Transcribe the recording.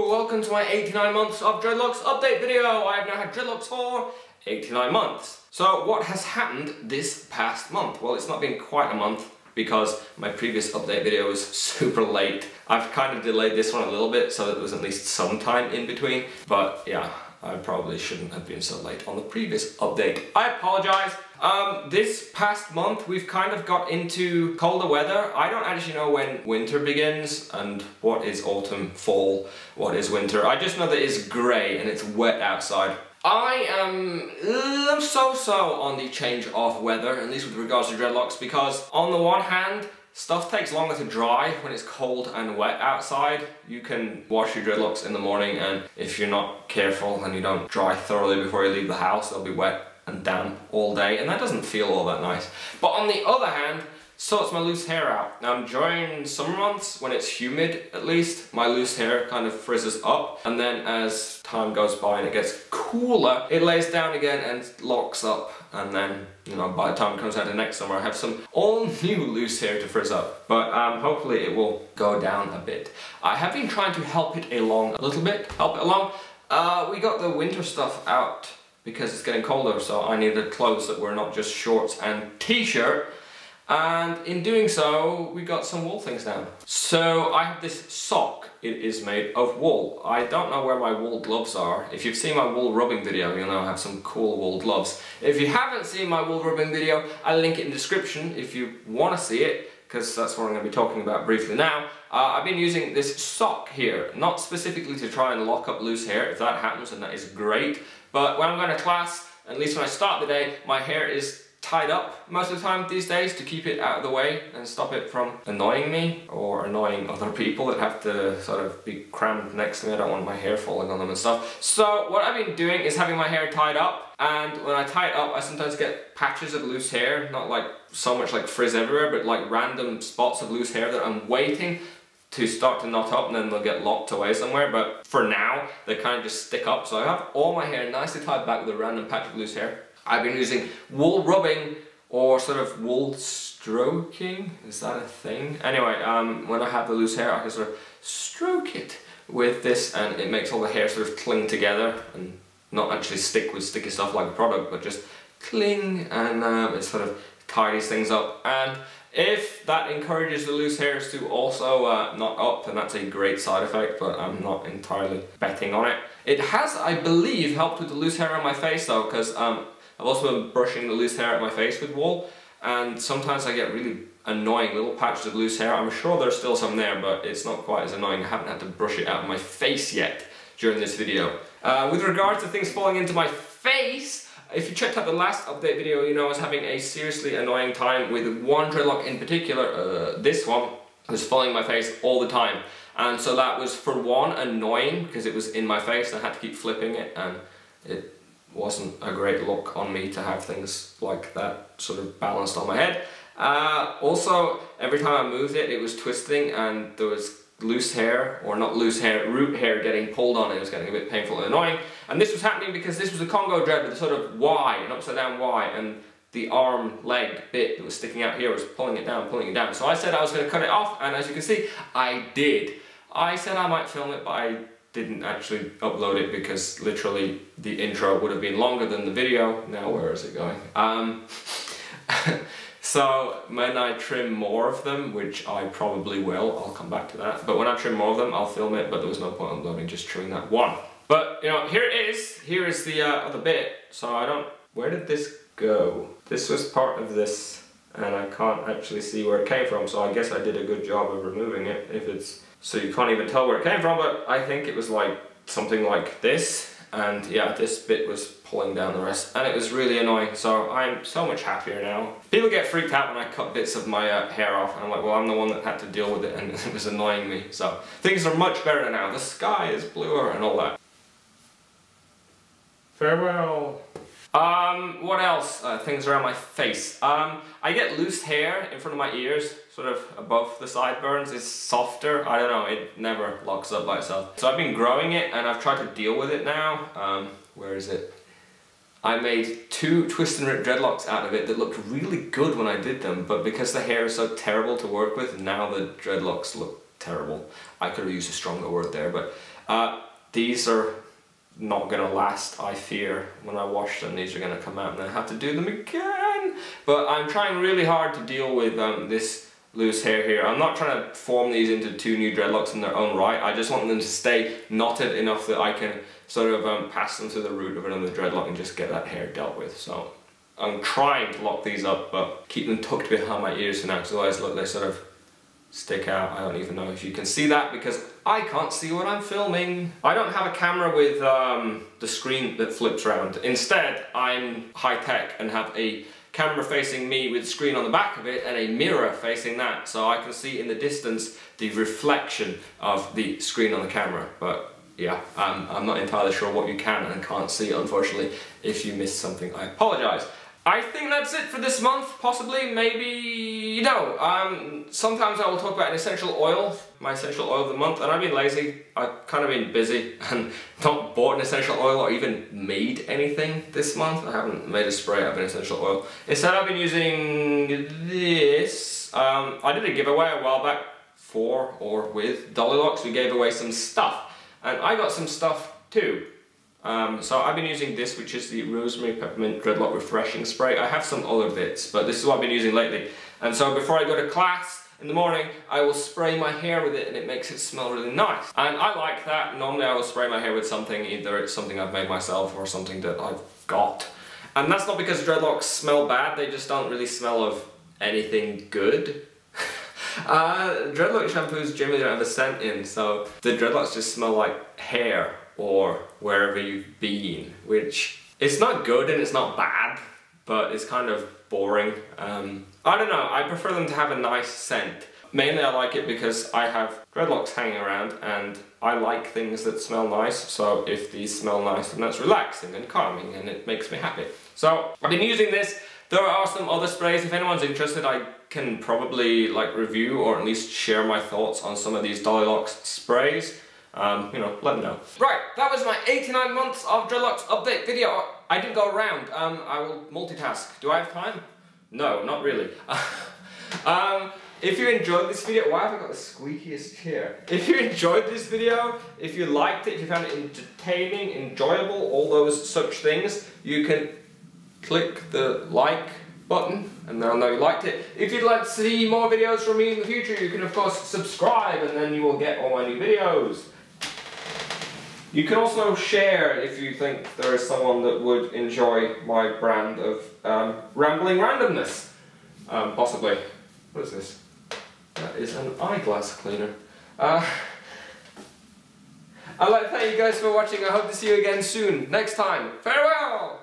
Welcome to my 89 months of dreadlocks update video. I have now had dreadlocks for 89 months. So what has happened this past month? Well, it's not been quite a month because my previous update video was super late. I've kind of delayed this one a little bit so that there was at least some time in between. But yeah, I probably shouldn't have been so late on the previous update. I apologize. This past month we've kind of got into colder weather. I don't actually know when winter begins and what is autumn, fall, what is winter. I just know that it's grey and it's wet outside. I am so-so on the change of weather, at least with regards to dreadlocks, because on the one hand, stuff takes longer to dry when it's cold and wet outside. You can wash your dreadlocks in the morning, and if you're not careful and you don't dry thoroughly before you leave the house, they'll be wet and damp all day, and that doesn't feel all that nice. But on the other hand, sorts my loose hair out. Now during summer months, when it's humid at least, my loose hair kind of frizzes up, and then as time goes by and it gets cooler, it lays down again and locks up, and then, you know, by the time it comes out to next summer, I have some all new loose hair to frizz up. But hopefully it will go down a bit. I have been trying to help it along a little bit, we got the winter stuff out because it's getting colder, so I needed clothes that were not just shorts and t-shirt. And in doing so, we got some wool things down. So I have this sock. It is made of wool. I don't know where my wool gloves are. If you've seen my wool rubbing video, you'll know I have some cool wool gloves. If you haven't seen my wool rubbing video, I'll link it in the description if you want to see it, because that's what I'm going to be talking about briefly now. I've been using this sock here, not specifically to try and lock up loose hair. If that happens, then that is great. But when I'm going to class, at least when I start the day, my hair is tied up most of the time these days to keep it out of the way and stop it from annoying me or annoying other people that have to sort of be crammed next to me. I don't want my hair falling on them and stuff. So what I've been doing is having my hair tied up, and when I tie it up I sometimes get patches of loose hair, not like so much like frizz everywhere, but like random spots of loose hair that I'm waiting to start to knot up, and then they'll get locked away somewhere. But for now they kind of just stick up, so I have all my hair nicely tied back with a random patch of loose hair. I've been using wool rubbing or sort of wool stroking. Is that a thing? Anyway, when I have the loose hair, I can sort of stroke it with this, and it makes all the hair sort of cling together and not actually stick with sticky stuff like a product, but just cling, and it sort of tidies things up. And if that encourages the loose hairs to also knot up, then that's a great side effect, but I'm not entirely betting on it. It has, I believe, helped with the loose hair on my face though, because I've also been brushing the loose hair out of my face with wool, and sometimes I get really annoying little patches of loose hair. I'm sure there's still some there, but it's not quite as annoying. I haven't had to brush it out of my face yet during this video. With regards to things falling into my face, if you checked out the last update video, you know I was having a seriously annoying time with one dreadlock in particular. This one was falling in my face all the time, and so that was, for one, annoying because it was in my face and I had to keep flipping it, and it wasn't a great look on me to have things like that sort of balanced on my head. Also, every time I moved it, it was twisting, and there was loose hair, or not loose hair, root hair getting pulled on it. It was getting a bit painful and annoying. And this was happening because this was a Congo dread with a sort of Y, an upside down Y, and the arm leg bit that was sticking out here was pulling it down, pulling it down. So I said I was going to cut it off, and as you can see, I did. I said I might film it, but I didn't actually upload it because literally the intro would have been longer than the video. Now where is it going? So when I trim more of them, which I probably will, I'll come back to that, but when I trim more of them I'll film it, but there was no point uploading just trimming that one. But you know, here it is. Here is the other bit. So I don't, where did this go? This was part of this, and I can't actually see where it came from, so I guess I did a good job of removing it. If it's, so you can't even tell where it came from, but I think it was like something like this, and yeah, this bit was pulling down the rest, and it was really annoying. So I'm so much happier now. People get freaked out when I cut bits of my hair off, and I'm like, well, I'm the one that had to deal with it, and it was annoying me. So things are much better now. The sky is bluer and all that. Farewell. What else? Things around my face. I get loose hair in front of my ears, sort of above the sideburns. It's softer. I don't know, it never locks up by itself. So I've been growing it and I've tried to deal with it now. Where is it? I made 2 twist and rip dreadlocks out of it that looked really good when I did them, but because the hair is so terrible to work with, now the dreadlocks look terrible. I could have used a stronger word there, but these are not gonna last, I fear. When I wash them, these are gonna come out and I have to do them again. But I'm trying really hard to deal with this loose hair here. I'm not trying to form these into 2 new dreadlocks in their own right. I just want them to stay knotted enough that I can sort of pass them to the root of another dreadlock and just get that hair dealt with. So I'm trying to lock these up, but keep them tucked behind my ears for now, because otherwise look, they sort of stick out. I don't even know if you can see that because I can't see what I'm filming. I don't have a camera with the screen that flips around. Instead, I'm high-tech and have a camera facing me with a screen on the back of it and a mirror facing that, so I can see in the distance the reflection of the screen on the camera. But yeah, I'm not entirely sure what you can and can't see, unfortunately. If you missed something, I apologise. I think that's it for this month, possibly, maybe, no. Sometimes I will talk about an essential oil, my essential oil of the month, and I've been lazy. I've kind of been busy and not bought an essential oil or even made anything this month. I haven't made a spray of an essential oil. Instead, I've been using this. I did a giveaway a while back for or with Dreadlocks. We gave away some stuff, and I got some stuff too. So I've been using this, which is the Rosemary Peppermint Dreadlock Refreshing Spray. I have some other bits, but this is what I've been using lately. And so before I go to class in the morning, I will spray my hair with it and it makes it smell really nice. And I like that. Normally I will spray my hair with something, either it's something I've made myself or something that I've got. And that's not because dreadlocks smell bad, they just don't really smell of anything good. Dreadlock shampoos generally don't have a scent in, so the dreadlocks just smell like hair or wherever you've been, which it's not good and it's not bad, but it's kind of boring. I don't know, I prefer them to have a nice scent. Mainly I like it because I have dreadlocks hanging around and I like things that smell nice, so if these smell nice then that's relaxing and calming and it makes me happy. So I've been using this. There are some other sprays. If anyone's interested, I can probably like review or at least share my thoughts on some of these Dreadlocks sprays. You know, let me know. Right, that was my 89 months of Dreadlocks update video. I didn't go around. I will multitask. Do I have time? No, not really. If you enjoyed this video, why have I got the squeakiest chair? If you enjoyed this video, if you liked it, if you found it entertaining, enjoyable, all those such things, you can click the like button and I'll know you liked it. If you'd like to see more videos from me in the future, you can of course subscribe and then you will get all my new videos. You can also share if you think there is someone that would enjoy my brand of rambling randomness. Possibly. What is this? That is an eyeglass cleaner. I'd like to thank you guys for watching. I hope to see you again soon. Next time. Farewell!